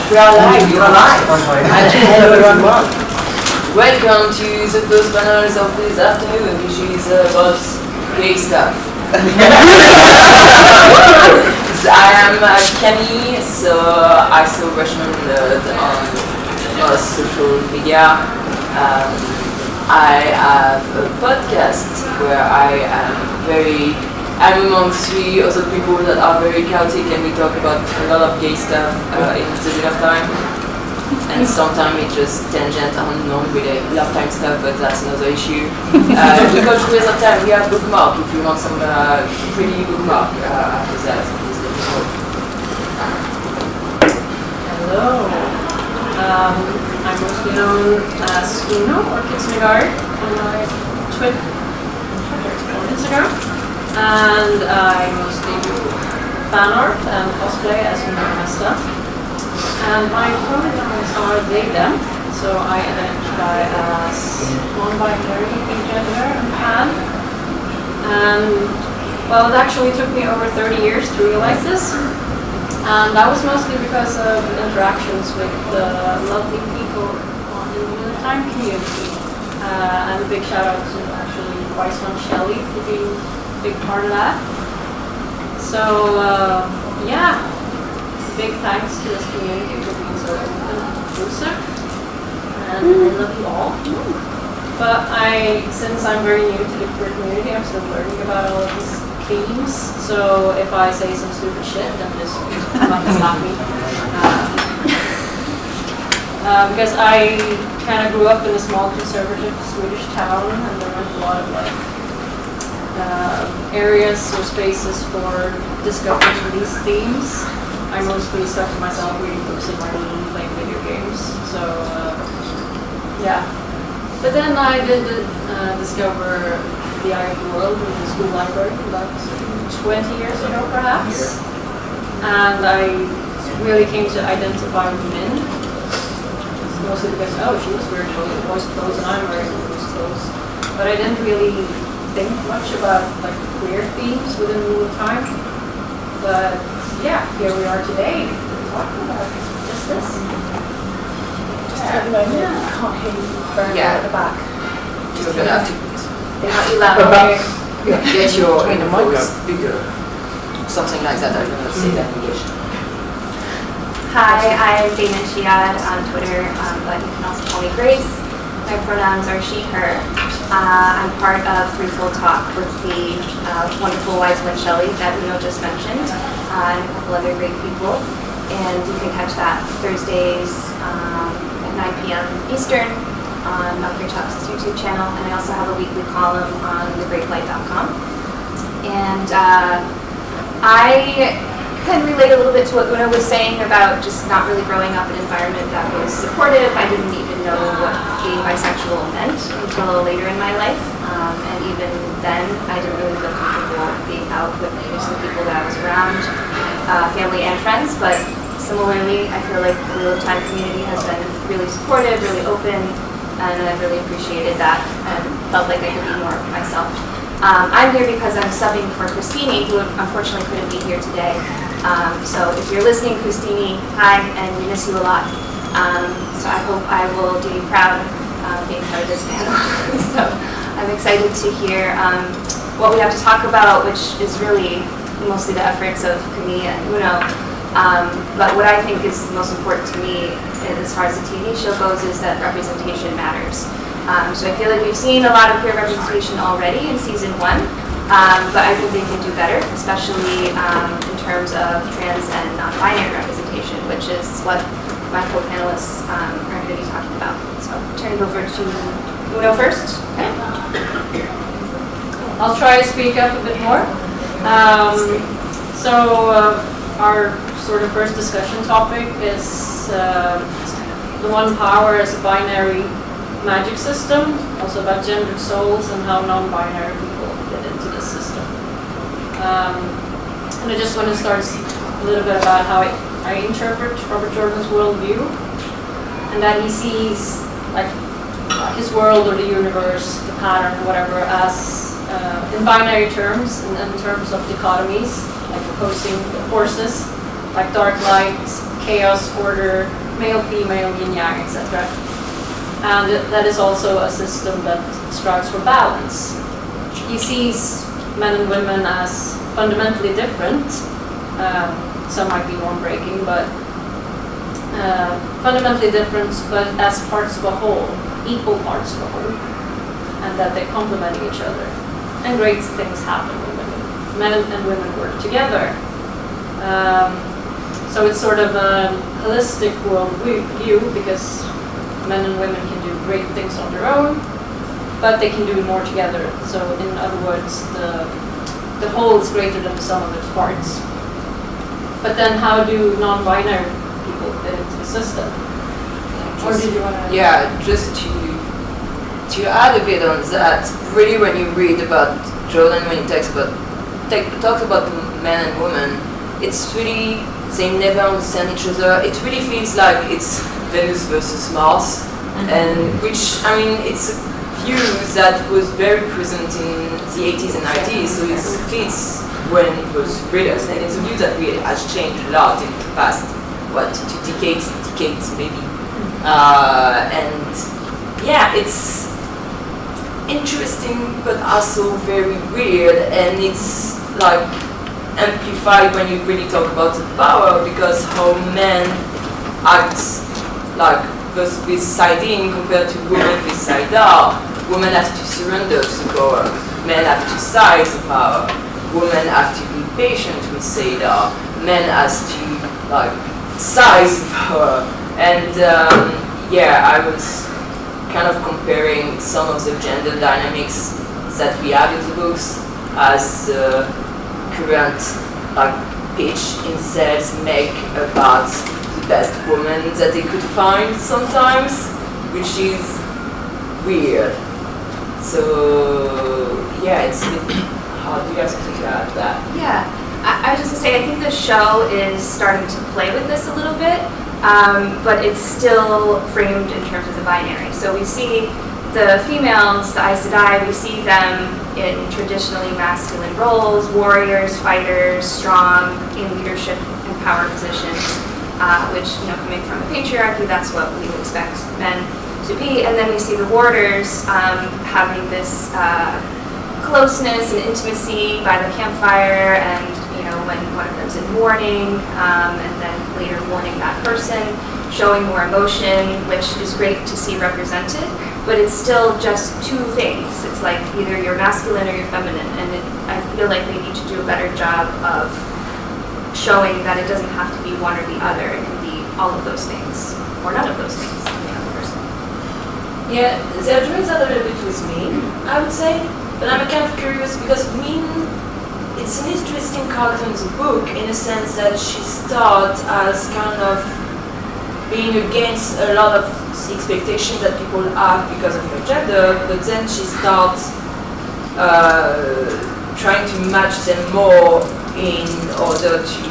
We are live. You are live. Hello everyone. Welcome to the first panels of this afternoon, which is about gay stuff. I am Camille, so I saw Russian on social media. I have a podcast where I'm among three other people that are very chaotic, and we talk about a lot of gay stuff in the bit of time. And sometimes it just tangent on non-really love time stuff, but that's another issue. We got quiz of time. We have bookmark if you want some pretty bookmark after that. Hello. I'm mostly known as Uno or Kitsunegari on my Twitter or Instagram. And I mostly do fan art and cosplay as Uno. And my pronouns are they, them, so I identify as non-binary, gender, and pan. And, well, it actually took me over 30 years to realize this. And that was mostly because of interactions with the lovely people in the time community. And a big shout out to actually Weissman Shelley for being a big part of that. So, yeah. Big thanks to this community for being so open and inclusive, and I love you all. But since I'm very new to the queer community, I'm still learning about all of these themes. So if I say some stupid shit, then just come up and slap me. Because I kind of grew up in a small conservative Swedish town, and there weren't a lot of areas or spaces for discussion of these themes. I mostly stuck to myself reading books in my room, playing video Yeah. But then I did discover the eye of the world in the school library about 20 years ago, perhaps. And I really came to identify with men. Mostly because, oh, she was wearing boys' clothes and I'm wearing boys' clothes. But I didn't really think much about like queer themes within the time. But yeah, here we are today talking about just this. Can't hear you very well at the back. You're gonna have to They have you loud here. get your voice bigger. Something like that. I don't know say that in English. Hi, I'm Damon Shiad on Twitter, but you can also call me Grace. My pronouns are she, her. I'm part of Threefold Talk with the wonderful wise one Shelley that Uno just mentioned, and a couple other great people. And you can catch that Thursdays at 9 p.m. Eastern on Malcolm Chops' YouTube channel. And I also have a weekly column on thebreaklight.com. And I can relate a little bit to what Una was saying about just not really growing up in an environment that was supportive. I didn't even know what being bisexual meant until later in my life. And even then, I didn't really feel comfortable being out with most of the people that I was around, family and friends. But similarly, I feel like the Wheel of Time community has been really supportive, really open, and I've really appreciated that and felt like I could be more myself. I'm here because I'm subbing for Christine, who unfortunately couldn't be here today. So if you're listening, Christine, hi, and we miss you a lot. So I hope I will do you proud being part of this panel. So I'm excited to hear what we have to talk about, which is really mostly the efforts of Camille and Uno. But what I think is most important to me, as far as the TV show goes, is that representation matters. So I feel like we've seen a lot of queer representation already in season 1, but I think they can do better, especially in terms of trans and non-binary representation, which is what my co-panelists are going to be talking about. So I'll turn it over to Uno first. Okay. I'll try to speak up a bit more. Our sort of first discussion topic is the one power as a binary magic system, also about gendered souls and how non-binary people fit into this system. And I just want to start a little bit about how I interpret Robert Jordan's worldview, and that he sees like his world or the universe, the pattern, whatever, as in binary terms, in terms of dichotomies, like opposing forces, like dark light, chaos, order, male, female, yin-yang, etc. And that is also a system that strives for balance. He sees men and women as fundamentally different. Some might be norm-breaking, but fundamentally different, but as parts of a whole, equal parts of a whole, and that they're complementing each other. And great things happen when men and women work together. So it's sort of a holistic worldview, because men and women can do great things on their own, but they can do more together. So in other words, the whole is greater than the sum of its parts. But then how do non-binary people fit into the system? Or did you want to... Yeah, just to add a bit on that, really when you read about Jordan, when he talks about men and women, it's really, they never understand each other. It really feels like it's Venus versus Mars, and which, I mean, it's a view that was very present in the 80s and 90s, so it fits when it was read, and it's a view that really has changed a lot in the past, two decades maybe. And yeah, it's interesting but also very weird, and it's like amplified when you really talk about the power, because how men act like with side-in compared to women with side-out. Women have to surrender to the power, men have to size the power, women have to be patient with side-out, men has to like size the power. And yeah, I was kind of comparing some of the gender dynamics that we have in the books as current like pitch incels make about the best woman that they could find sometimes, which is weird. So yeah, it's a bit hard. Do you have something to add to that? Yeah, I was just gonna say, I think the show is starting to play with this a little bit, but it's still framed in terms of the binary. So we see the females, the Aes Sedai, we see them in traditionally masculine roles, warriors, fighters, strong, in leadership and power positions, which, you know, coming from the patriarchy, that's what we would expect men to be. And then we see the warders having this closeness and intimacy by the campfire, and you know, when one of them's in mourning, and then later mourning that person, showing more emotion, which is great to see represented, but it's still just two things. It's like either you're masculine or you're feminine, and I feel like they need to do a better job of showing that it doesn't have to be one or the other. It can be all of those things, or none of those things, depending on the person. Yeah, they're doing that a little bit with Min, I would say. But I'm kind of curious because Min, it's an interesting character in the book in a sense that she starts as kind of being against a lot of the expectations that people have because of her gender, but then she starts trying to match them more in order to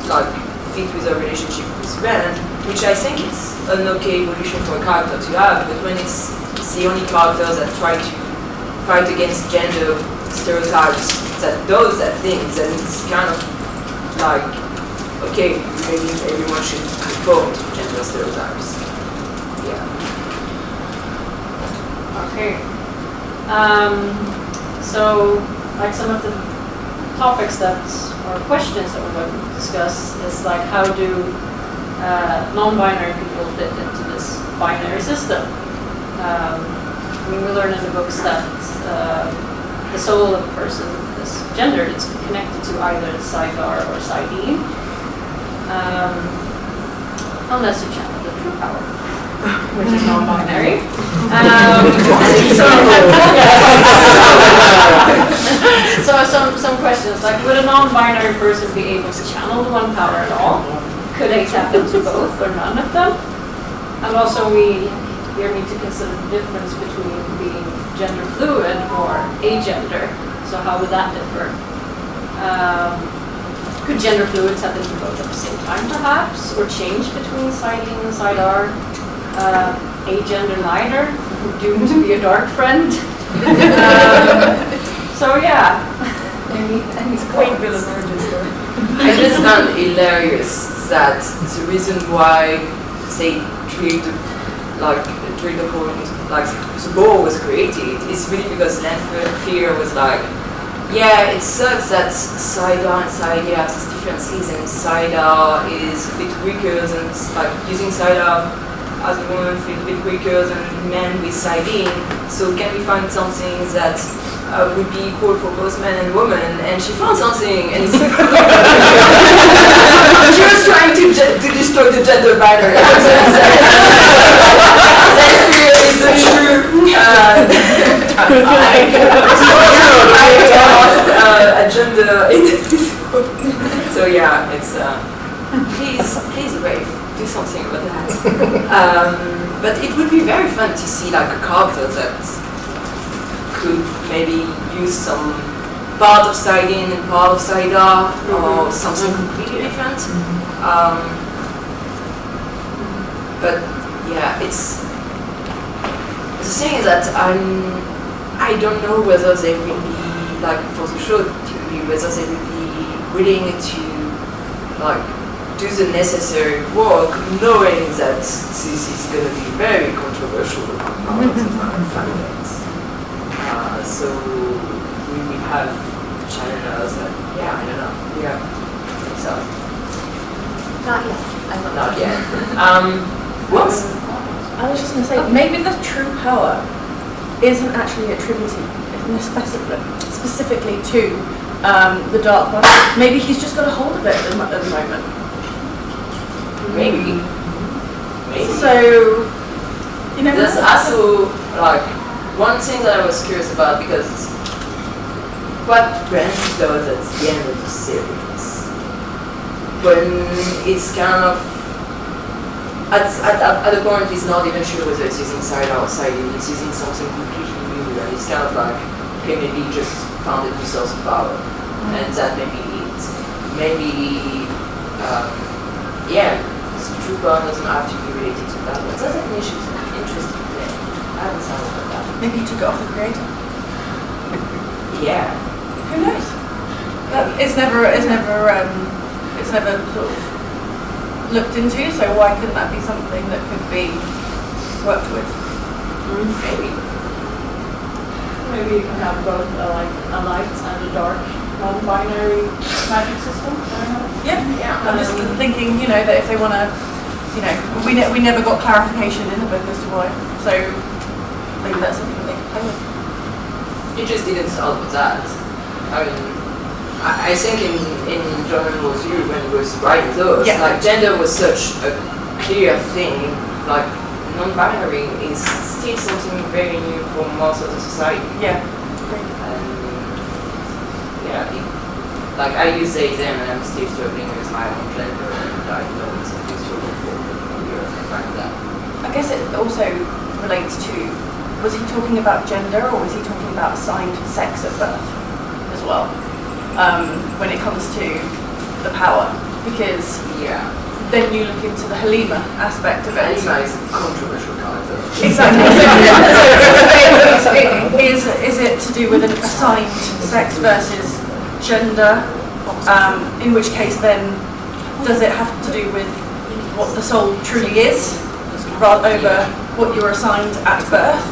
like fit with her relationship with Ren, which I think it's an okay evolution for a character to have, but when it's the only characters that try to fight against gender stereotypes that does that thing, then it's kind of like, okay, maybe everyone should conform to gender stereotypes. Yeah. Okay. So, like some of the topics or questions that we're going to discuss is like, how do non-binary people fit into this binary system? We learn in the books that the soul of a person is gendered. It's connected to either Saidar or Saidin, unless you channel the true power, which is non-binary. So some questions, like, would a non-binary person be able to channel the one power at all? Could they tap into both or none of them? And also we here need to consider the difference between being gender fluid or agender. So how would that differ? Could gender fluid tap into both at the same time perhaps? Or change between Saidin and Saidar? Agender neither, doomed to be a dark friend. So yeah. It's quite villainous. I just found hilarious that the reason why they treat the whole, like the ball was created is really because Lanfear was like, yeah, it sucks that Saidar and Saidin have these differences, and Saidar is a bit weaker than, like, using Saidar as a woman feels a bit weaker than men with Saidin, so can we find something that would be equal for both men and women? And she found something, and it's she was trying to destroy the gender binary. Lanfear is the true agenda in this book. So yeah, it's please Rafe, do something about that. But it would be very fun to see like a character that could maybe use some part of Saidin and part of Saidar, or something completely different. But yeah, the thing is that I don't know whether they will be, like, for the show TV, whether they will be willing to like do the necessary work, knowing that this is going to be very controversial among the fandoms. So we will have channels that, yeah, I don't know. Yeah, so Not yet. not yet. What? I was just going to say, maybe the true power isn't actually attributed specifically to the Dark One. Maybe he's just got a hold of it at the moment. Maybe. So, you know, There's also, like, one thing that I was curious about, because what Brand does at the end of the series, when it's kind of at the point he's not even sure whether it's using inside or outside, it's using something completely new, and it's kind of like, okay, maybe he just found a new source of power, and that true power doesn't have to be related to that, but that's an interesting thing. I haven't thought about that. Maybe you took it off the creator. Yeah. Who knows? It's never sort of looked into, so why couldn't that be something that could be worked with? Maybe. Maybe you can have both a light and a dark non-binary magic system. I don't know. Yeah. I'm just thinking, that if they want to, we never got clarification in the book as to why. So maybe that's something they can play with. It just didn't start with that. I mean, I think in John Rose view, when he was writing those, like gender was such a clear thing, like non-binary is still something very new for most of the society. Yeah. Like I use they, them, and I'm still struggling with my own gender, and I know it's a big struggle for years to find that. I guess it also relates to, was he talking about gender or was he talking about assigned sex at birth as well? When it comes to the power, because then you look into the Halima aspect of it. Halima is a controversial character. Exactly. So is it to do with an assigned sex versus gender? In which case then, does it have to do with what the soul truly is, rather over what you're assigned at birth?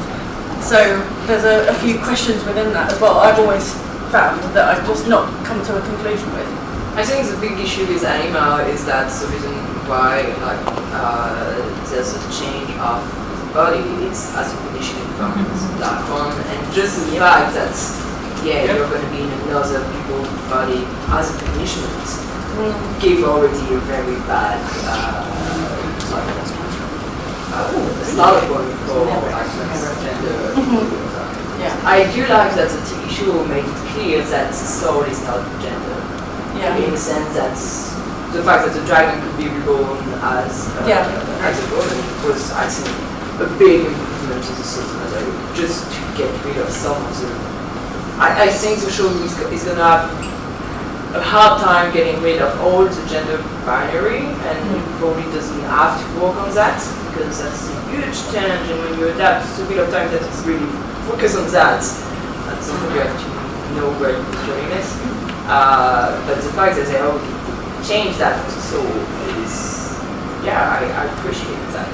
So there's a few questions within that as well. I've always found that I've just not come to a conclusion with. I think the big issue with anima is that the reason why there's a change of the body, it's as a conditioning from that one, and just the fact that you're going to be in another people's body as a punishment gave already a very bad starting point for transgender. I do like that the TV show made it clear that soul is not gender. In the sense that the fact that the dragon could be reborn as a woman was, I think, a big improvement to the system, just to get rid of some of the. I think the show is going to have a hard time getting rid of all the gender binary, and it probably doesn't have to work on that, because that's a huge challenge, and when you adapt, it's a bit of time that it's really focus on that. That's something you have to know where you're doing this. But the fact that they all change that for the soul is, I appreciate that.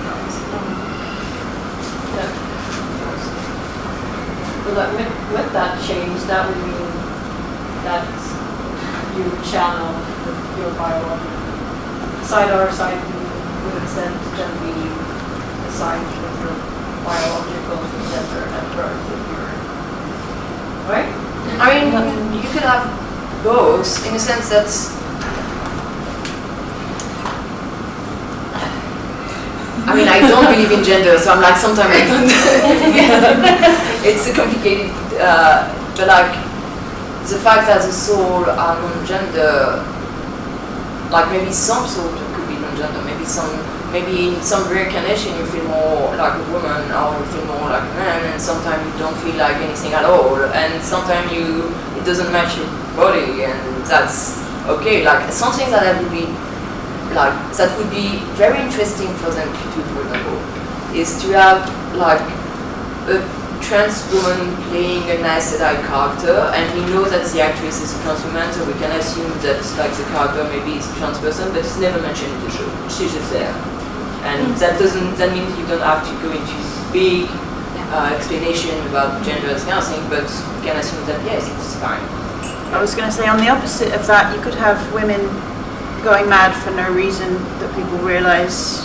Well, with that change, that would mean that you channel your biological side or side would instead then be assigned with your biological gender at birth if you're right? I mean, you could have both in the sense that I don't believe in gender, so I'm like sometimes I don't. It's a complicated, but like the fact that the soul are non-gender, like maybe some soul could be non-gender, maybe in some reincarnation you feel more like a woman or you feel more like a man, and sometimes you don't feel like anything at all, and sometimes it doesn't match your body, and that's okay. Like something that would be very interesting for them to do, for example, is to have like a trans woman playing a Aes Sedai character, and we know that the actress is a trans woman, so we can assume that like the character maybe is a trans person, but it's never mentioned in the show. She's just there, and that means you don't have to go into big explanation about gender and kind of thing, but you can assume that yes, it's fine. I was going to say on the opposite of that, you could have women going mad for no reason that people realise.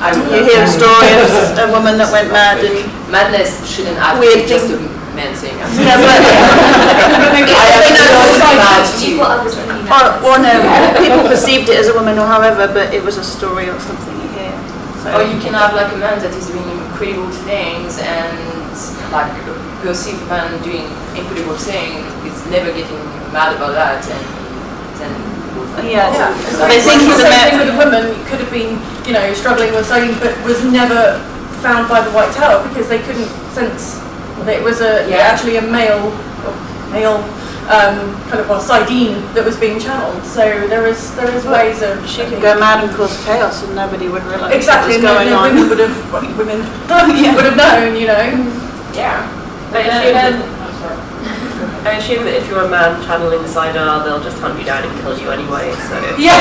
You hear a story of a woman that went mad and madness shouldn't have to be just a man thing. Yeah, but people perceived it as a woman or however, but it was a story or something you hear. So. Or you can have like a man that is doing incredible things, and like a perceived man doing incredible things is never getting mad about that, and then Yeah. So They think he's a same man. thing with a woman could have been, you know, struggling with sardine, but was never found by the White Tower because they couldn't sense that it was actually a male kind of sardine that was being channeled. So there is ways of She could go mad and cause chaos, and nobody would realise exactly, what was going on. women would have would have known, you know. Yeah. I assume that if you're a man channeling Saidar, they'll just hunt you down and kill you anyway, so... Yeah.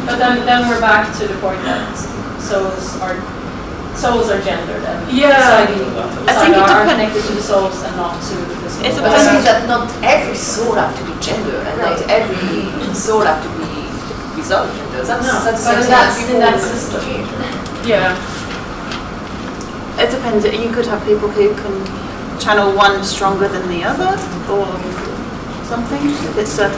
But then we're back to the point that souls are gendered and Yeah. I think it Saidar are depends. connected to the souls and not to the physical. It's a But I think that not every soul have to be gendered, and not every soul have to be without gender. That's But in that system. Yeah. It depends. You could have people who can channel one stronger than the other, or something. It's a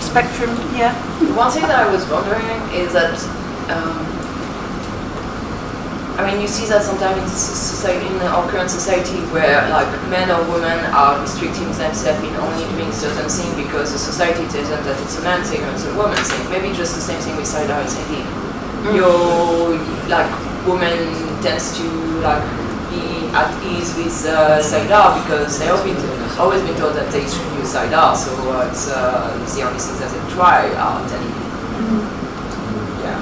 spectrum. Yeah. One thing that I was wondering is that, I mean, you see that sometimes in society, in our current society, where like men or women are restricting themselves in only doing certain things because the society tells them that it's a man thing or it's a woman thing. Maybe just the same thing with Saidar and Sadie. Your like woman tends to like be at ease with Saidar because they have always been told that they should use Saidar, so it's the only thing that they try out. And yeah.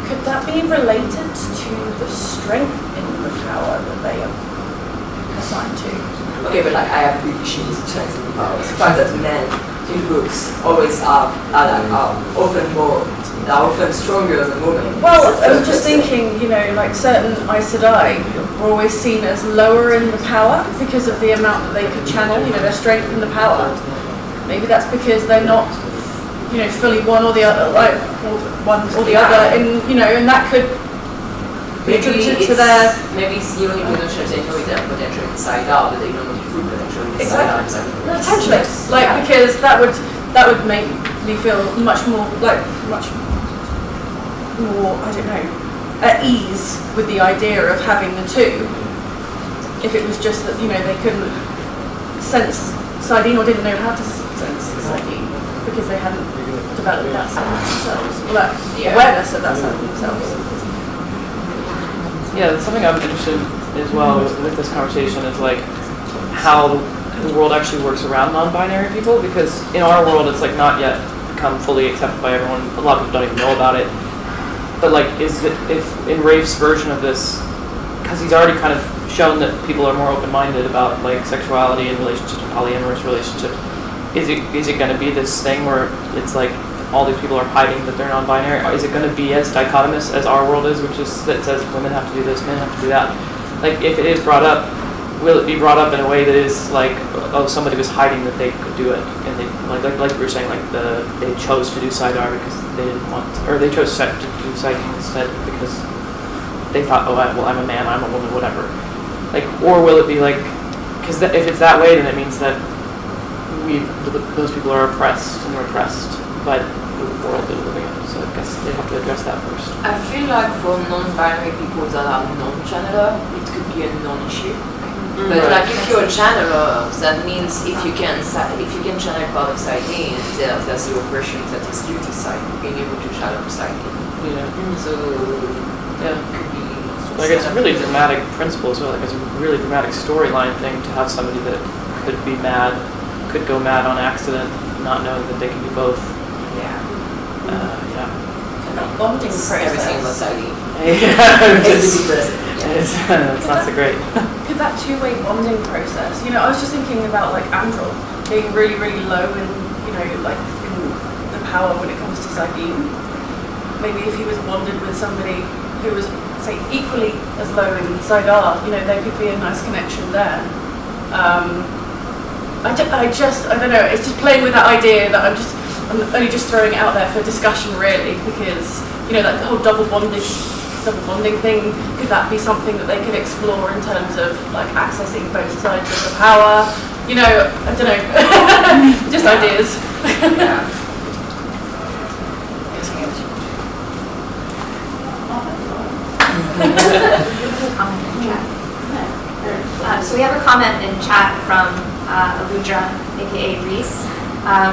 Could that be related to the strength in the power that they are assigned to? Okay, but like I have big issues with strength and power. The fact that men in books always are often stronger than women. Well, I was just thinking, you know, like certain Aes Sedai were always seen as lower in the power because of the amount that they could channel, you know, their strength and the power. Maybe that's because they're not, you know, fully one or the other, like one or the other, and you know, and that could be attributed to their. Maybe it's the only potential they know is their potential inside out, but they don't know the full potential inside out. Potentially, like because that would make me feel much more, I don't know, at ease with the idea of having the two. If it was just that, you know, they couldn't sense sardine or didn't know how to sense sardine because they hadn't developed that side of themselves, or that awareness of that side of themselves. Yeah, that's something I'm interested in as well with this conversation is like how the world actually works around non-binary people, because in our world it's like not yet become fully accepted by everyone. A lot of people don't even know about it. But like, is it, if in Rafe's version of this, because he's already kind of shown that people are more open-minded about like sexuality and relationships and polyamorous relationships, is it going to be this thing where it's like all these people are hiding that they're non-binary? Is it going to be as dichotomous as our world is, which is that says women have to do this, men have to do that? Like, if it is brought up, will it be brought up in a way that is like, oh, somebody was hiding that they could do it, and they like we were saying, like they chose to do Saidar because they didn't want, or they chose to do Saidin instead because they thought, oh, I'm a man, I'm a woman, whatever. Like, or will it be like, because if it's that way, then it means that those people are oppressed and repressed by the world that we're living in. So I guess they have to address that first. I feel like for non-binary people that are non-channeler, it could be a non-issue. But like if you're a channeler, that means if you can channel part of Saidin, there's the oppression that is due to Saidin, being able to channel Saidin. Yeah. So yeah, it could be. Like, it's a really dramatic principle as well. Like, it's a really dramatic storyline thing to have somebody that could be mad, could go mad on accident, not knowing that they can do both. Yeah. And that bonding process. Everything about Saidin. Yeah. It's depressing. It's not so great. Could that two-way bonding process, you know, I was just thinking about like Andrel being really, really low in, you know, like in the power when it comes to Saidin. Maybe if he was bonded with somebody who was, say, equally as low in Saidar, you know, there could be a nice connection there. I don't know, it's just playing with that idea that I'm only just throwing it out there for discussion really, because, you know, that whole double bonding thing, could that be something that they could explore in terms of like accessing both sides of the power? You know, I don't know, just ideas. So we have a comment in chat from Aludra aka Reese,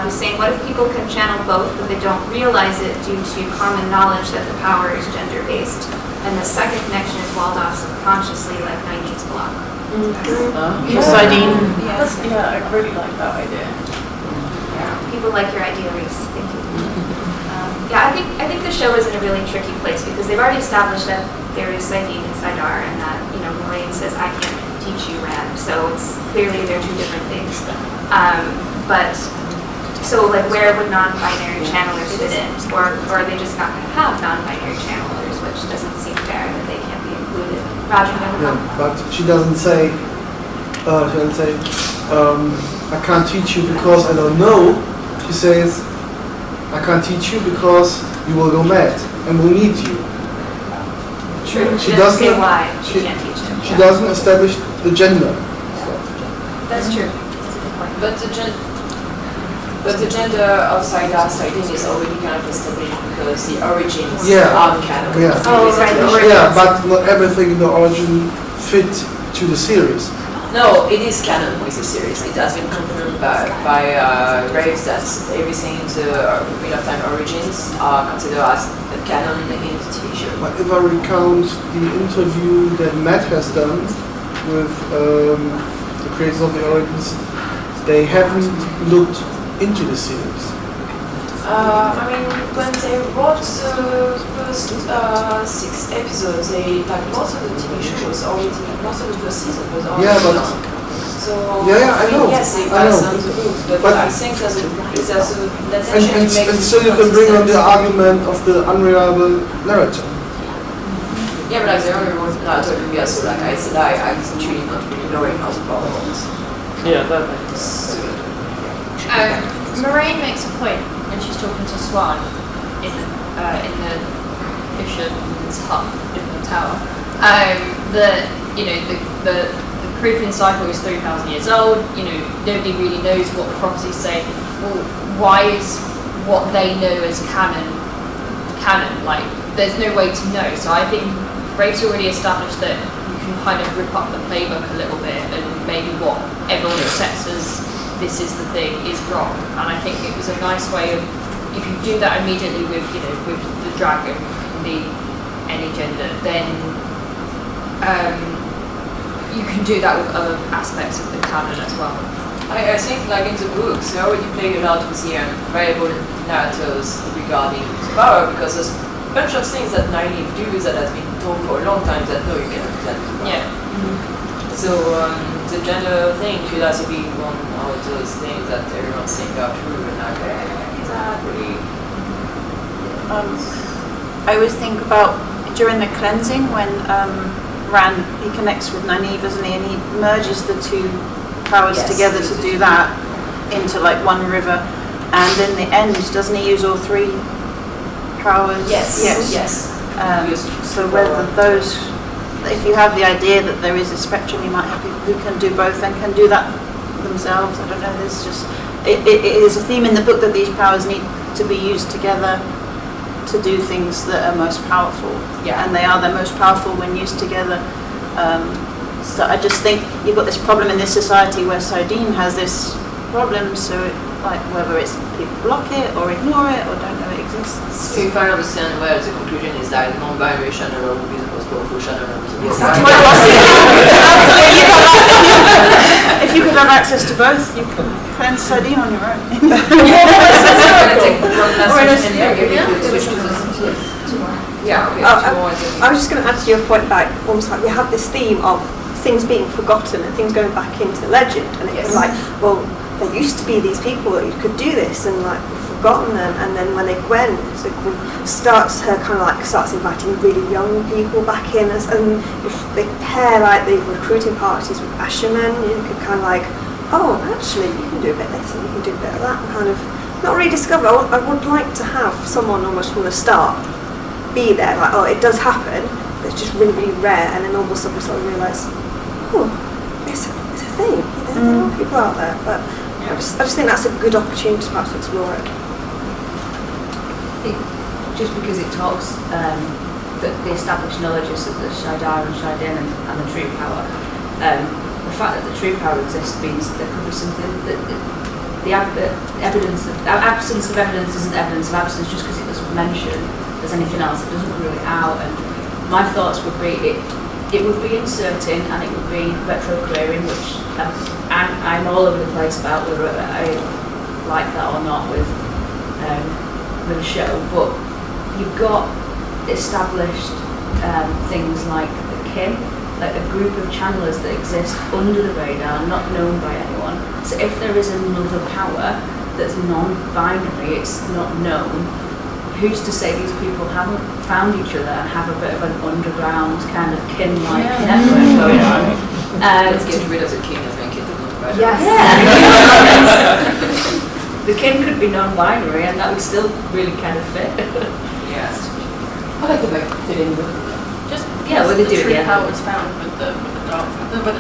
was saying, what if people can channel both, but they don't realize it due to common knowledge that the power is gender-based? And the second connection is walled off subconsciously, like Nynaeve's block. Poseidon. I really like that idea. People like your idea, Reese. Thank you. Yeah, I think the show is in a really tricky place because they've already established that there is Saidin and Saidar, and that, Moraine says, I can't teach you Rand, so it's clearly they're two different things. So like where would non-binary channelers fit in? Or are they just not going to have non-binary channelers, which doesn't seem fair that they can't be included. Roger, you have a comment? But she doesn't say, I can't teach you because I don't know. She says, I can't teach you because you will go mad and will need you. True. She doesn't say doesn't- why she can't teach them. She doesn't establish the gender. That's true. That's a good point. But the gender of Saidar Saidin is already kind of established because the origins Yeah. are canon. Yeah. Oh, right, the origins. Yeah, but not everything in the origin fit to the series. No, it is canon with the series. It has been confirmed by Graves that everything in the Wheel of Time origins are considered as a canon in the TV show. But if I recount the interview that Matt has done with the creators of the origins, they haven't looked into the series. I mean, when they wrote the first 6 episodes, most of the TV show was already, most of the first season was already Yeah, but- done. So, Yeah, I know. yes, they I passed know. on the books, but But- I think there's an And, intention to make and it so you can bring on the consistent. argument of the unreliable narrator. Yeah, but like the only one narrator can be also like I said, I truly not really knowing how the problem is. Yeah, that makes Moraine makes a point when she's talking to Swan in the Fisherman's hut in the tower, that the proofing cycle is 3,000 years old. Nobody really knows what the prophecies say. Well, why is what they know as canon? Like, there's no way to know. So I think Rafe's already established that you can kind of rip up the playbook a little bit, and maybe what everyone accepts as this is the thing is wrong. And I think it was a nice way of, if you do that immediately with with the dragon, the any gender, then you can do that with other aspects of the canon as well. I think like in the books, they already played a lot with the variable narrators regarding power because there's a bunch of things that Nynaeve do that has been told for a long time that no, you cannot do that. Yeah. So the gender thing should also be one of those things that everyone thinks are true and like, is that really? I always think about during the cleansing when Rand, he connects with Nynaeve, doesn't he, and he merges the two powers Yes. together to do that into like one river, and in the end doesn't he use all three powers? Yes. So whether those, if you have the idea that there is a spectrum, you might have people who can do both and can do that themselves. I don't know, there's just, it is a theme in the book that these powers need to be used together to do things that are most powerful. Yeah. And they are the most powerful when used together. So I just think you've got this problem in this society where Saidin has this problem, so like whether it's people block it or ignore it or don't know it exists. So if I understand well, the conclusion is that non-binary channeler will be the most powerful channeler. If you could have access to both, you could cleanse Saidin on your own. I was just going to add to your point about almost like we have this theme of things being forgotten and things going back into legend, and it's like, well, there used to be these people that could do this, and like we've forgotten them. And then when Gwen starts inviting really young people back in, and if they pair like the recruiting parties with Ashermen, you could kind of like, oh, actually you can do a bit of this and you can do a bit of that, and kind of not rediscover. I would like to have someone almost from the start be there, like, oh, it does happen, but it's just really, really rare, and then all of a sudden we sort of realise, oh, it's a thing. There are people out there, but I just think that's a good opportunity to perhaps explore it. Just because it talks that the established knowledge is that the Shaidar and Shaidin and the true power, the fact that the true power exists means there could be something that evidence, absence of evidence isn't evidence of absence just because it doesn't mention there's anything else. It doesn't rule it out. And my thoughts would be it would be inserting and it would be retro-queering, which I'm all over the place about whether I like that or not with the show. But you've got established things like the kin, like a group of channelers that exist under the radar, not known by anyone. So if there is another power that's non-binary, it's not known, who's to say these people haven't found each other and have a bit of an underground kind of kin-like network going on? Let's get rid of the king and make it a non-binary. Yes. The kin could be non-binary and that would still really kind of fit. Yes. I like the way fit in with Just Yeah, well, they do, true yeah. power was found with the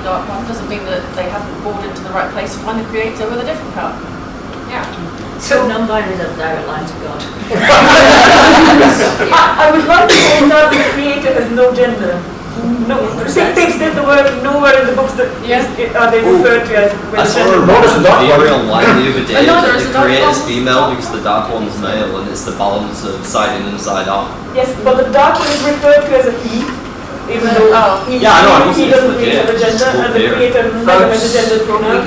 dark one doesn't mean that they haven't bored into the right place to find the creator with a different power. yeah. So non-binaries have a direct line to God. I would like to point out that the creator has no gender. No, they said the word nowhere in the books that are they referred to as I saw a real line the other day that the creator's female because the dark one's male and it's the balance of side in and side out. Yes, but the dark one is referred to as a he, even though he doesn't really have a gender, and the creator never has a gender pronoun.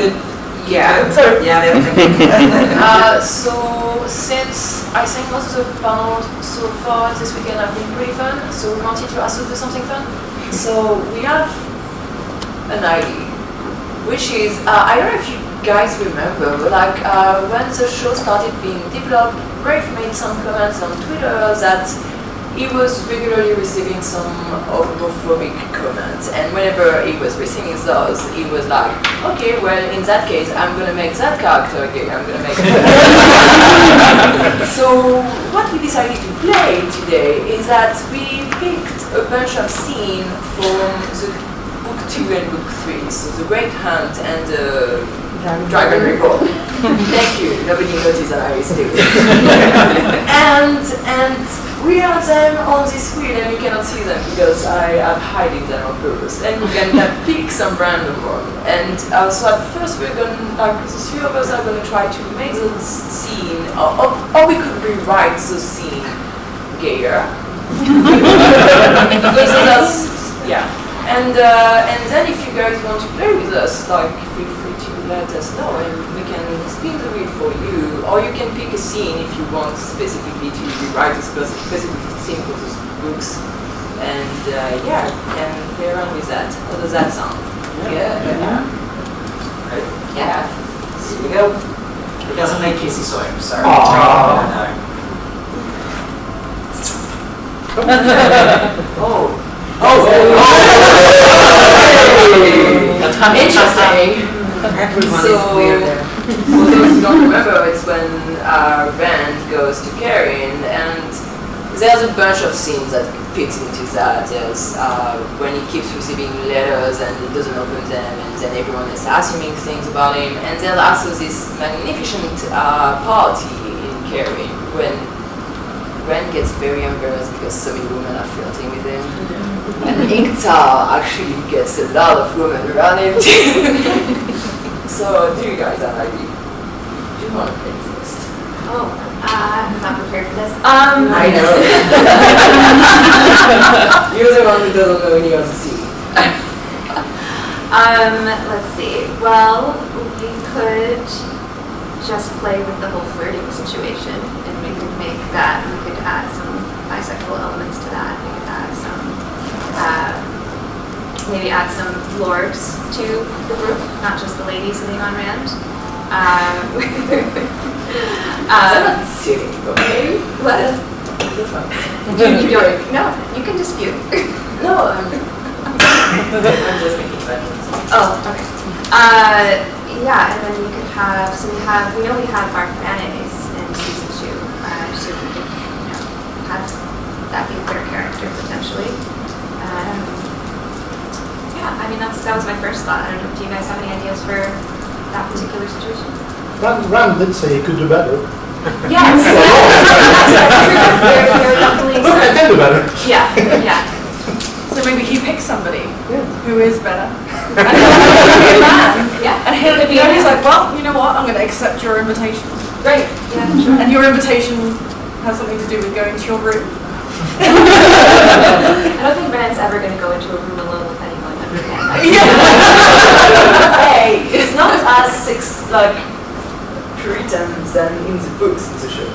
Yeah. Sorry. Yeah, so since I think most of the panels so far this weekend have been pretty fun, so we wanted to also do something fun. So we have an idea, which is, I don't know if you guys remember, but like when the show started being developed, Brave made some comments on Twitter that he was regularly receiving some homophobic comments, and whenever he was receiving those, he was like, okay, well, in that case, I'm gonna make that character gay, I'm gonna make it. So what we decided to play today is that we picked a bunch of scenes from the book 2 and book 3, so The Great Hunt and the Dragon Reborn. Thank you, nobody noticed that I was still. And we have them on this screen and you cannot see them because I am hiding them on purpose. And you can pick some random one. And so at first we're going to, like the three of us are going to try to make the scene, or we could rewrite the scene gayer. Because that's, yeah. And then if you guys want to play with us, like feel free to let us know and we can spin the wheel for you, or you can pick a scene if you want specifically to rewrite a specific scene for those books, and yeah, and play around with that. How does that sound? Yeah. Right. Yeah. Here we go. It doesn't make kissy soy, I'm sorry. Interesting. Everyone is weird there. For those who don't remember, it's when Rand goes to Karin, and there's a bunch of scenes that fit into that. There's when he keeps receiving letters and he doesn't open them, and then everyone is assuming things about him. And there's also this magnificent party in Karin when Rand gets very embarrassed because so many women are flirting with him. And Ingtar actually gets a lot of women around him too. So, do you guys have an idea? Do you want to play first? Oh, I'm not prepared for this. I know. You're the one who doesn't know any of the scene. Let's see. Well, we could just play with the whole flirting situation, and we could make that. We could add some bisexual elements to that. We could add some, maybe add some lords to the group, not just the ladies sitting on Rand. I'm not sitting, okay? What? No, you can dispute. No, I'm just making fun. Oh, okay. Yeah, and then we could have, we know we have our mayonnaise in season 2, so we could, have that be a queer character potentially. Yeah, I mean that was my first thought. I don't know, do you guys have any ideas for that particular situation? Rand did say he could do better. Yes, there are definitely Look, I can do better. Yeah. So maybe he picks somebody who is better. And he'll be a man. Yeah. And he's like, well, you know what? I'm going to accept your invitation. Great. Yeah, sure. And your invitation has something to do with going to your room. I don't think Rand's ever going to go into a room alone with anyone ever again. Hey, it's not as like Puritans than in the books in the show.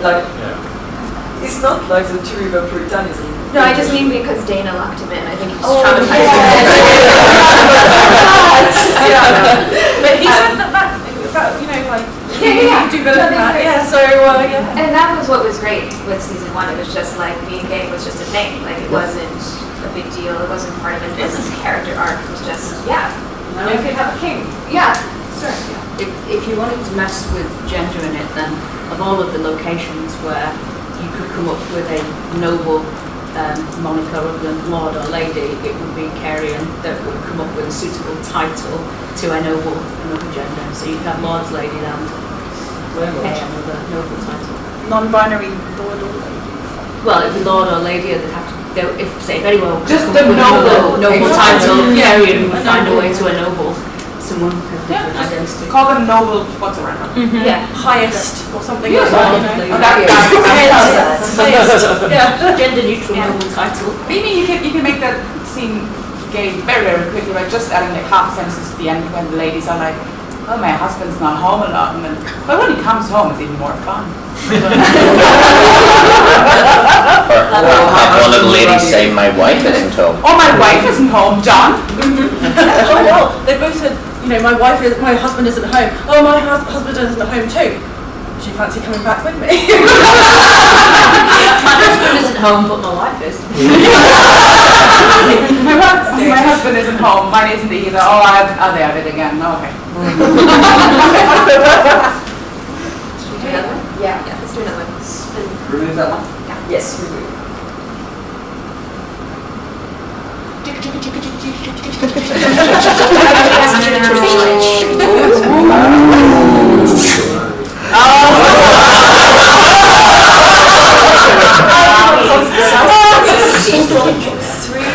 Like, it's not like the true of Puritanism. No, I just mean because Dana locked him in. I think he's Yeah. traumatized. But he said that you know, like, Yeah. do better than that. Yeah, so, yeah. And that was what was great with season 1. It was just like being gay was just a thing. Like it wasn't a big deal. It wasn't part of it. It wasn't a character arc. It was just, Now we could have a king. yeah. If you wanted to mess with gender in it, then of all of the locations where you could come up with a noble moniker other than Lord or Lady, it would be Carrion that would come up with a suitable title to ennoble another gender. So you'd have Lord's Lady and another noble title. Non-binary Lord or Lady. Well, it'd be Lord or Lady, they'd have to go, if anyone would Just come the up with noble. noble title, Yeah. Carrion would find a way to ennoble someone with a different identity. Call them noble whatsoever. Yeah. Highest or something Yes, like that. You know. Highest. Yeah. Gender neutral noble title. Maybe you can make that scene gay very, very quickly by just adding like half sentences at the end when the ladies are like, oh, my husband's not home a lot, and then, but when he comes home, it's even more fun. Or have one of the ladies say, my wife isn't home. Oh, my wife isn't home, John. Oh well, they both said, you know, my husband isn't home. Oh, my husband isn't home too. Do you fancy coming back with me? My husband isn't home, but my wife is. my husband isn't home, mine isn't either. Oh, they have it again. Okay. Yeah, let's do another one. Remove that one? Yes, we will.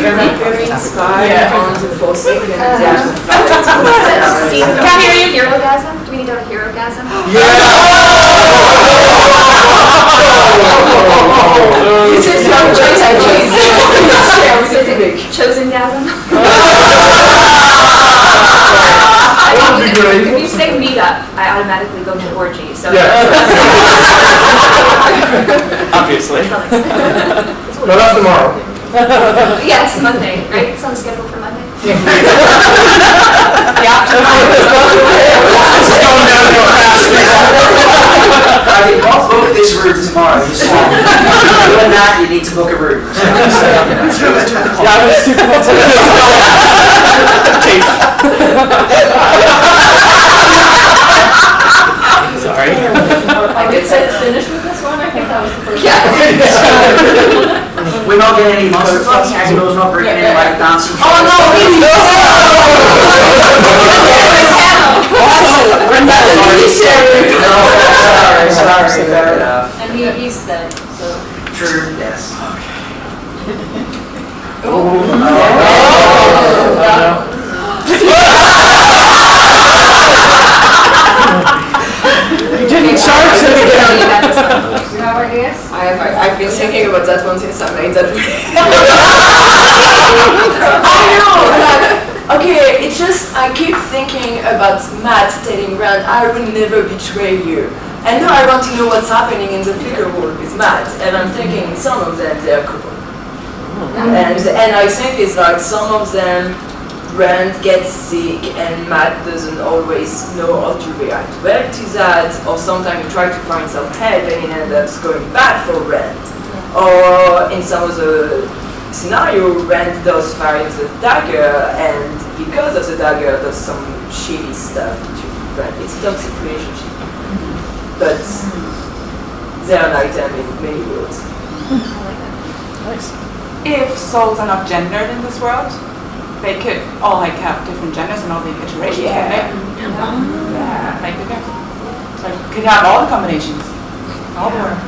Very inspired on the Forsaken and Can I hear you? Hero-gasm? Do we need to have a hero-gasm? This is your choice, I choose. Chosen-gasm? That would be great. If you say meet up, I automatically go to orgy. So Obviously. No, not tomorrow. yes, Monday, right? It's on the schedule for Monday. Don't book this route tomorrow, you swap. Doing that, you need to book a route. Sorry. I could say finish with this one. I think that was the first one. We're not getting any monster fucks. Anglo's not bringing in like dancing. Oh no! Sorry, fair enough. And he's dead, so. True, yes. You didn't charge it again. You have ideas? I've been thinking about that one since I made that video. I know! Okay, it's just, I keep thinking about Matt telling Rand, I will never betray you. And now I want to know what's happening in the flicker world with Matt. And I'm thinking some of them, they're cool. And I think it's like some of them, Rand gets sick and Matt doesn't always know how to react well to that, or sometimes he tries to find some help and it ends up going bad for Rand. Or in some of the scenario, Rand does fire the dagger and because of the dagger does some shitty stuff to Rand. It's a toxic relationship. But they're like them in many worlds. Nice. If souls are not gendered in this world, they could all like have different genders and all the iterations, Yeah. couldn't they? Yeah, make the difference. Like, could have all the combinations. All the work.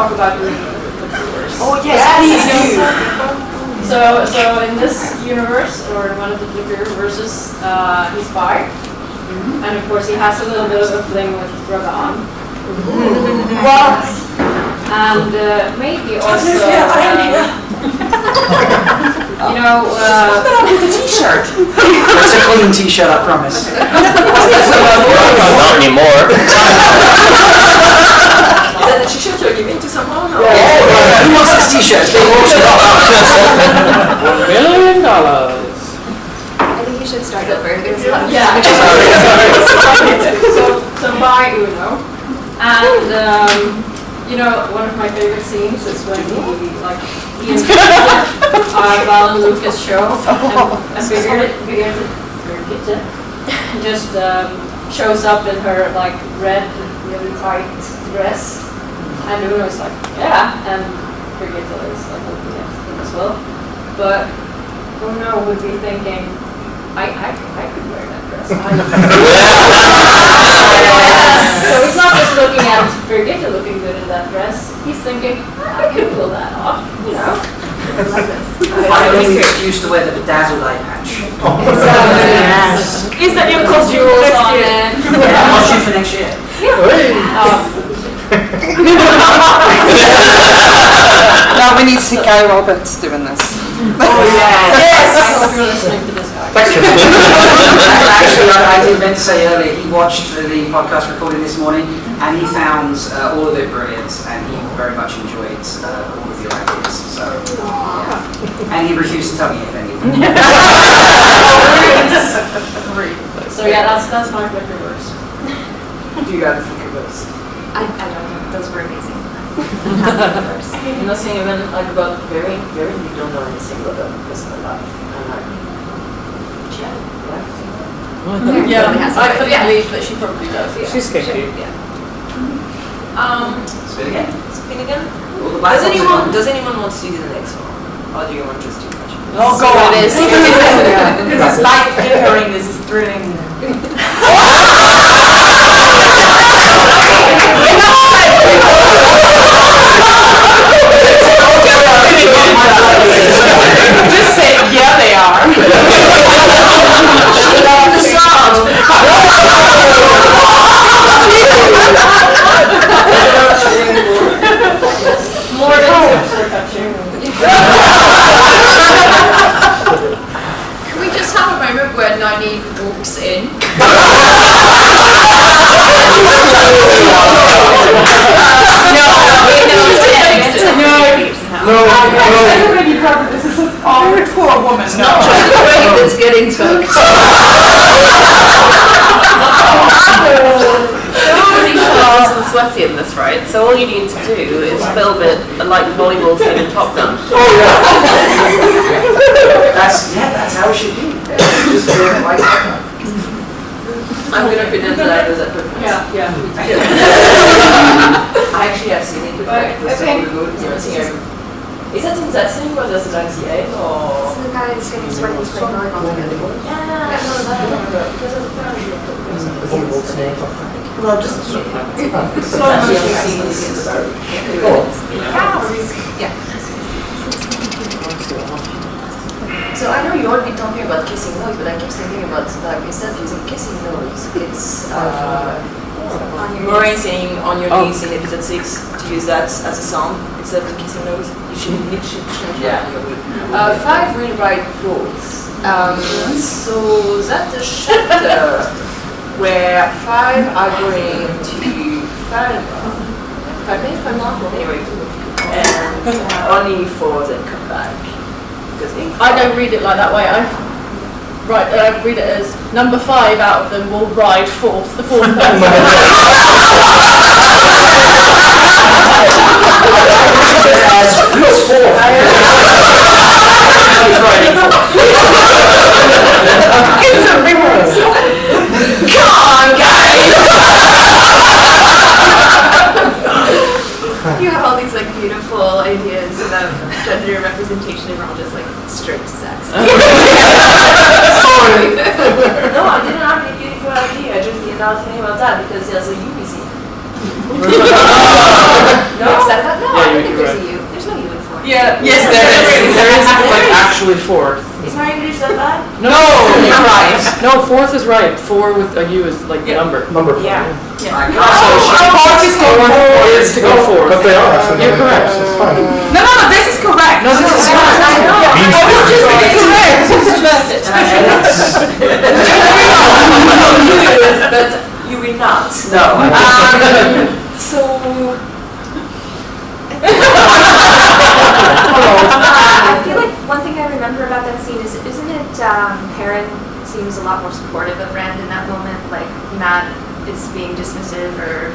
talk about reviewers. Oh yes, please do. So in this universe, or in one of the Flickr verses, he's bi. And of course he has a little bit of a fling with Dragan. But, and maybe also, you know, with a t-shirt. It's a clean t-shirt, I promise. Not anymore. Is that the t-shirt you're giving to someone? Or? Yeah. Who wants this t-shirt? It's being auctioned off. $1 million. I think you should start over. There's a lot of yeah. So by Uno, and you know, one of my favorite scenes is when he and Val and Lucas show, and Birgitte just shows up in her like red, really tight dress, and Uno's like, yeah, and Birgitte is like looking at him as well, but Uno would be thinking, I could wear that dress. So he's not just looking at Birgitte looking good in that dress, he's thinking, I could pull that off, you know? I think the excuse to wear the bedazzled eye patch. Yes. Is that your costume on it? Yeah, costume for next year. Now we need to see Guy Roberts doing this. Oh yes! I hope you're listening to this guy. Actually, I did meant to say earlier, he watched the podcast recording this morning and he found all of it brilliant and he very much enjoyed all of your ideas. So, yeah. And he refused to tell me if any of them. So yeah, that's my Flickr verse. Do you have a Flickr verse? I don't know. Those were amazing. You know, saying even like about very you don't know anything about their personal life. And like, Yeah, I fully believe that she probably does. Yeah. She's kinky. Spin again. Spin again? All the black Does anyone want to do the next one? Or do you want just too much? Oh, go on. It is. This is light flickering, this is thrilling. Just say, yeah, they are. The song! More than tips for touching. Can we just have a moment where Nani walks in? Everybody covered this is a poor woman. It's not just the way that's getting tucked. Nobody feels and sweaty in this, right? So all you need to do is film it like volleyball scene in Top Gun. That's how it should be. Just feel it like that. I'm gonna pretend that I was at perfect. Yeah. I actually have seen it before. It was so good. Is that in that scene where there's an ICA or? So the guy is getting sweaty playing volleyball together. Yeah, I know that. Because of the Well, just slow motion scenes. yeah. So I know you already talking about kissing noise, but I keep thinking about like instead of using kissing noise, it's Maureen saying on your knees in episode 6 to use that as a sound instead of kissing noise. You should change that. 5 rewrite quotes. So that's a chapter where 5 are going to Falmouth anyway, and only 4 then come back. I don't read it like that way. I read it as number 5 out of them will ride forth, the 4th person. It's a reverse. Come on, guys! You have all these like beautiful ideas about gender representation and we're all just like straight to sex. Sorry. No, I didn't have a beautiful idea. I just did not think about that because there's a UBC. You upset about? No, Yeah, I don't you're think there's right. a U. There's no U in fourth. Yeah. Yes, there is like actually fourth. Is my English that bad? No, you're right. No, fourth is right. 4 with a U is like the number. Number 4. Yeah. So fourth is to go fourth. But they are actually. You're correct. It's fine. No, this is correct. No, this is correct. I know. I was just correct. But you will not. No. So. I feel like one thing I remember about that scene is, isn't it, Perrin seems a lot more supportive of Rand in that moment, like Matt is being dismissive or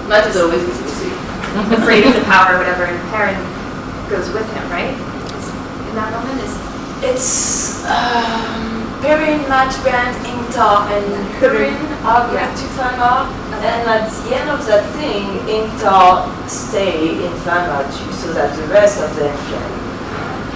Matt is always dismissive. afraid of the power or whatever, and Perrin goes with him, right? In that moment is... It's Perrin, Matt, Rand, Ingtar, and Hurin are going to Fanga, and at the end of that thing, Ingtar stay in Fanga too, so that the rest of them can.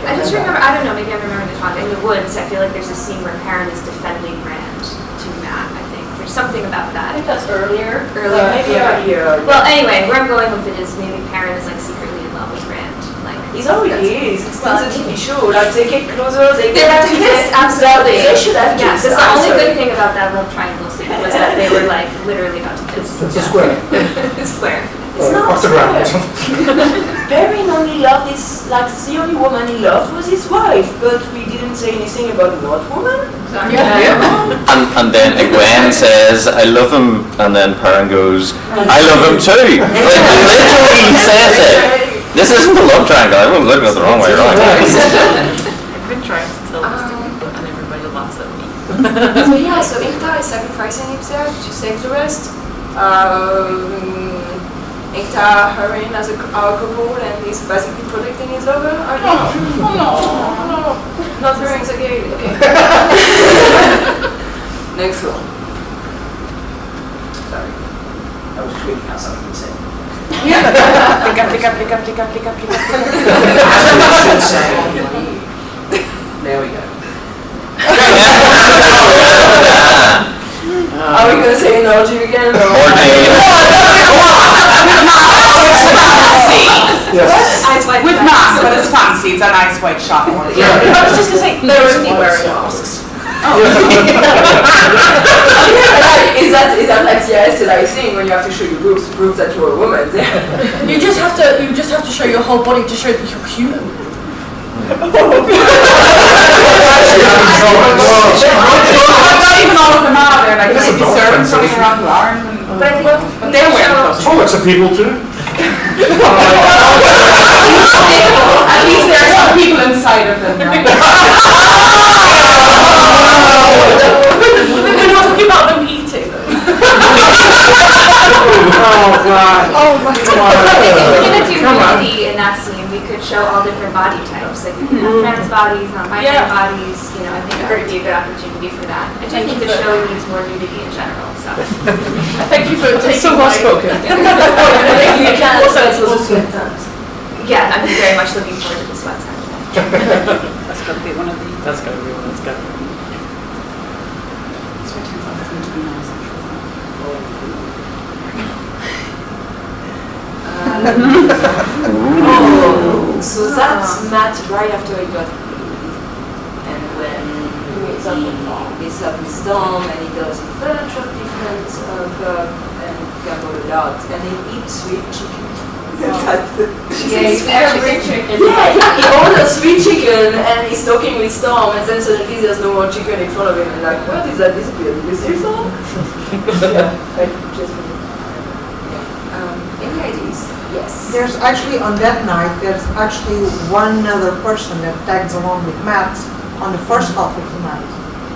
I just remember, I don't know, maybe I'm remembering this wrong, in the woods, I feel like there's a scene where Perrin is defending Rand to Matt, I think. There's something about that. I think that's earlier. Maybe earlier. Well, anyway, where I'm going with it is maybe Perrin is like secretly in love with Rand. Like, It already is. It's not a TV show. Like they get closer, they they get have to kiss, absolutely. They should have Yeah, kissed. that's the only good thing about that love triangle scene was that they were like literally about to kiss. It's a square. Square. It's not Off the ground or square. something. Perrin only loved his, like the only woman he loved was his wife, but we didn't say anything about not woman. And then Egwene says, I love him, and then Perrin goes, I love him too. Like, literally says it. This isn't a love triangle, I wouldn't look at it the wrong way around. I've been trying to tell this to people and everybody laughs at me. So yeah, so Ingtar is sacrificing himself to save the rest. Ingtar, Hurin as a couple, and he's basically protecting his lover. Oh no, not wearing the gate. Okay. Next one. Sorry. I was tweeting out something you said. There we go. Are we gonna say energy again? With masks, but it's fancy. It's a nice white shot. I was just gonna say, there's me wearing masks. Is that like the SLI thing when you have to show your boobs to prove that you're a woman? You just have to show your whole body to show that you're human. Not even all of them are. They're like little servants running around the arm. But I think But they're wearing clothes. Oh, it's a people too. At least there are some people inside of them, right? We're not talking about them eating. Oh god. Oh my if we're gonna do nudity in that scene, we could show all different body types. Like we could have trans bodies, non-binary bodies. You know, I think that would be a good opportunity for that. I just think the show needs more nudity in general. So Thank you for taking So well spoken. yeah, I'm very much looking forward to the sweat time. That's got to be one of the... That's gotta be one, that's gotta be. So that's Matt right after he got married. And when he wakes up in Storm and he does a bunch of different pub and gamble a lot and he eats sweet chicken. He orders sweet chicken and he's talking with Storm and then suddenly there's no more chicken in front of him and like, what is that disappeared? Did you see Storm? Any ideas? Yes. There's actually, on that night, there's actually one other person that tags along with Matt on the first half of the night.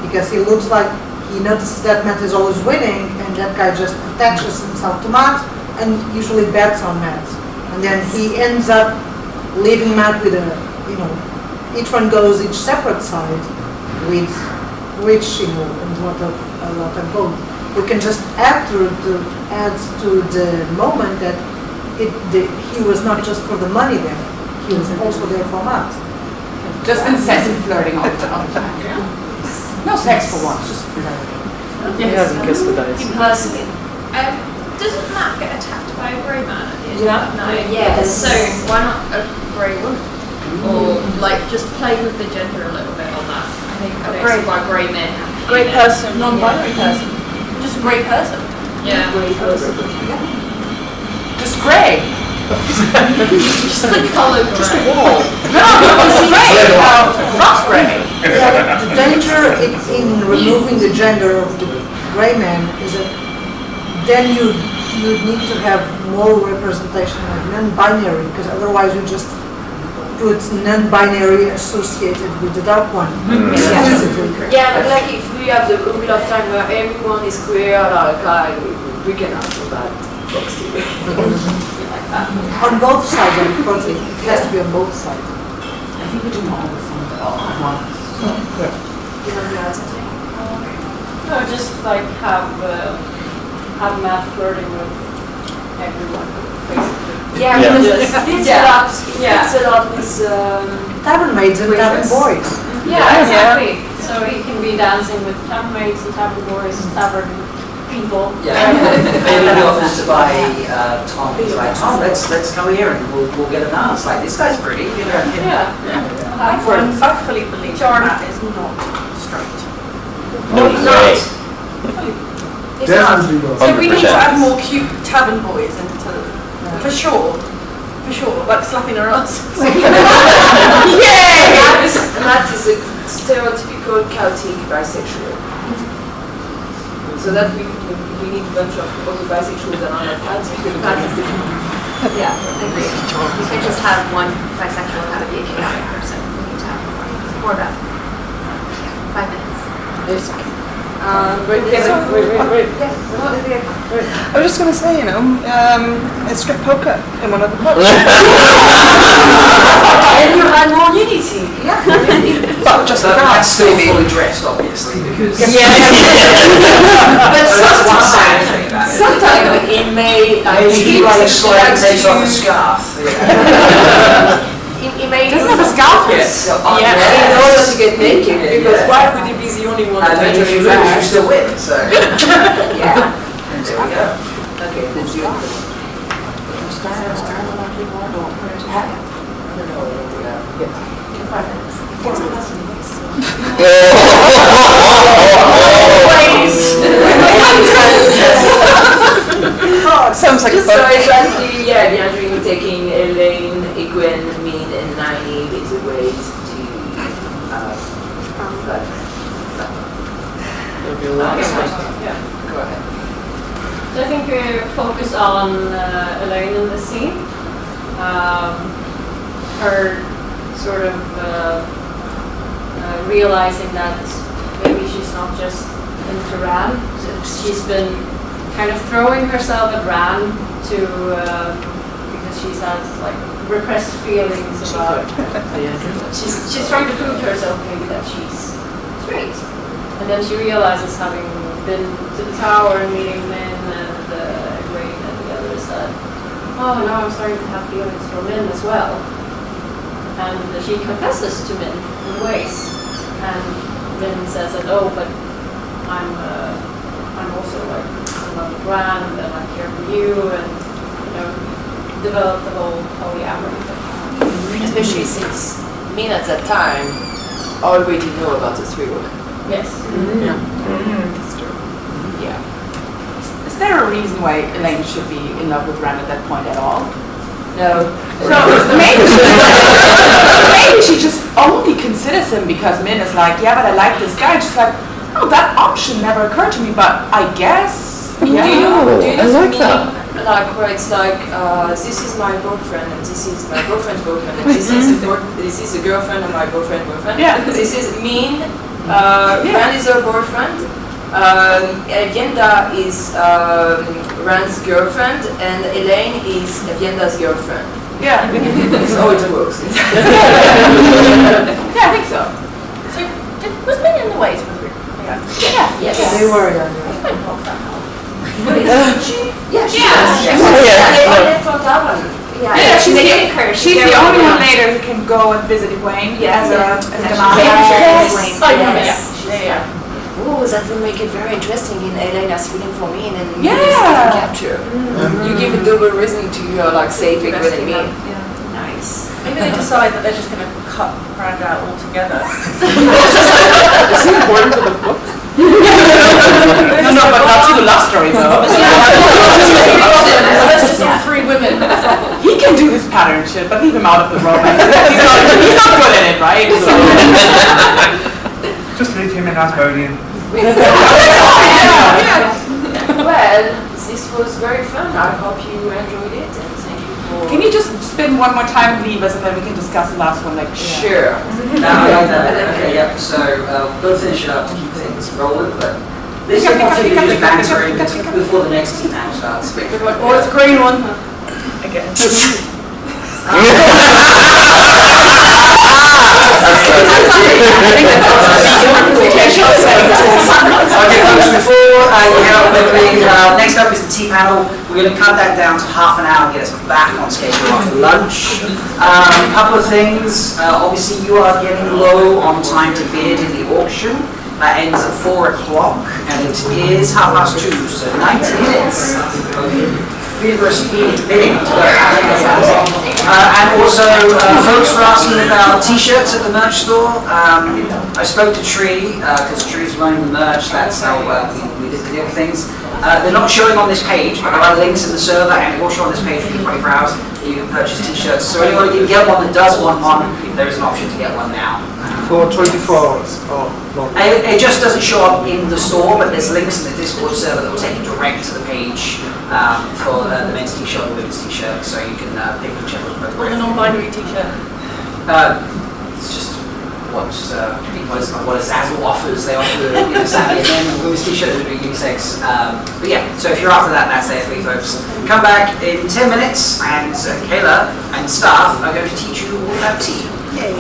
Because he looks like he notices that Matt is always winning and that guy just attaches himself to Matt and usually bets on Matt. And then he ends up leaving Matt with a, each one goes each separate side with which, a lot of gold. We can just add to the moment that he was not just for the money there, he was also there for Matt. Just incessant flirting all the time. No sex for once, just flirting. He hasn't kissed the dice. Impersonally. doesn't Matt get attacked by a grey man at the end Yeah. of that night? Yes. So why not a grey woman? Or like just play with the gender a little bit on that. I think I don't see why grey men have to be Grey in it. person, non-binary person. Just a grey person. Yeah. Just grey. Just the colour grey. Just a wall. No, it's grey. Rough grey. Yeah, the danger in removing the gender of the grey man is that then you need to have more representation of non-binary, because otherwise you just put non-binary associated with the dark one. Exclusively. Yeah, but like if we have the Wheel of Time where everyone is queer, like we can answer that Fox TV. On both sides, unfortunately. It has to be on both sides. I think we do not understand it all at once. You want to add something? No, just like have Matt flirting with everyone, basically. Yeah, Yeah. because it fits a lot with Tavern maids and tavern boys. Yeah, exactly. So he can be dancing with tavern maids and tavern boys, tavern people. Yeah, maybe he offers to buy Tom. He's like, Tom, let's come here and we'll get a dance. Like, this guy's pretty. You know. I fully believe Matt is not straight. No way. Definitely not. So we need to 100%. add more cute tavern boys into, for sure, like slapping her ass. Yay! Matt is a stereotypical Celtic bisexual. So that we need a bunch of other bisexuals that are not Celtic, because Matt is different. Yeah, I agree. You can't just have one bisexual and have it be a chaotic person. We need to have more of that. 5 minutes. Wait. I was just going to say, a strip poker in one of the pubs. And you had more unity. Yeah. But just So the that's dance, still maybe. fully dressed, obviously, because But that's one sad thing about it. sometimes it may Maybe he like slowly takes off a scarf. It may Doesn't have a scarf yet. in order to get naked, because why would he be the only one And that then if you enjoys lose, you that? still win. So Yeah. there we go. Okay, let's do it. Sounds like a So fun. it's actually, yeah, the Andrew taking Elaine, Egwene, Min, and Nynaeve is a way to There'll be a lot of Yeah. Go ahead. So I think we focus on Elaine in the scene. Her sort of realizing that maybe she's not just into Ran. She's been kind of throwing herself at Ran to because she's had like repressed feelings about. She's trying to prove to herself maybe that she's straight. And then she realizes, having been to the tower and meeting Min and Egwene and the others, that, oh, now I'm starting to have feelings for Min as well. And she confesses to Min in ways. And Min says that, oh, but I'm also like, I love Grand and I care for you, and, develop the whole polyamory thing. Especially since Min at that time already knew about the three women. Yes. That's true. Yeah. Is there a reason why Elaine should be in love with Ran at that point at all? No. So maybe she just only considers him because Min is like, yeah, but I like this guy. Just like, oh, that option never occurred to me, but I guess, yeah. Do you just mean like where it's like this is my boyfriend and this is my boyfriend's boyfriend and this is the girlfriend of my boyfriend. Yeah. This is Min. Ran is her boyfriend. Evienda is Ran's girlfriend, and Elaine is Evienda's girlfriend. Yeah. That's how it works. Yeah, I think so. So, was Min in the ways with her? Yeah. Yes. They were, yeah. Yeah, she's the only one later who can go and visit Egwene as a demand. Yes. Yeah. oh, that will make it very interesting in Elena's feeling for me, and then Yeah. capture. You give a double reason to your like saving with me. Nice. Maybe they decide that they're just going to cut Brand out altogether. Is he important to the book? No, but not to the love story though. There's just three women. He can do his pattern shit, but leave him out of the romance. He's not good at it, right? So. Just leave him in Asmodean. Well, this was very fun. I hope you enjoyed it, and thank you for. Can you just spin one more time and leave us, and then we can discuss the last one? Like Sure. Now I like that. Okay, yep. So we'll finish it up to keep things rolling, but this is what you just bantering before the next team now starts. Oh, it's a green one. Again. Okay, folks, before you head out quickly, next up is the tea panel. We're going to cut that down to half an hour and get us back on schedule after lunch. Couple of things. Obviously, you are getting low on time to bid in the auction. That ends at 4 o'clock, and it is 2:30, so 90 minutes of feverish bidding to go. And also, folks were asking about t-shirts at the merch store. I spoke to Tree, because Tree's running the merch. That's how we did the deal with things. They're not showing on this page, but there are links in the server, and it will show on this page for you 24 hours. You can purchase t-shirts. So anyone who can get one that does want one, there is an option to get one now. For 24 hours. Oh, no. It just doesn't show up in the store, but there's links in the Discord server that will take you direct to the page for the men's t-shirt and women's t-shirt, so you can pick whichever both. Or the non-binary t-shirt. It's just what Zazzle offers. They offer Saturday men and women's t-shirt that would be unisex. But yeah, so if you're after that, that's there for you folks. Come back in 10 minutes, and Kayla and staff are going to teach you all about tea. Yay.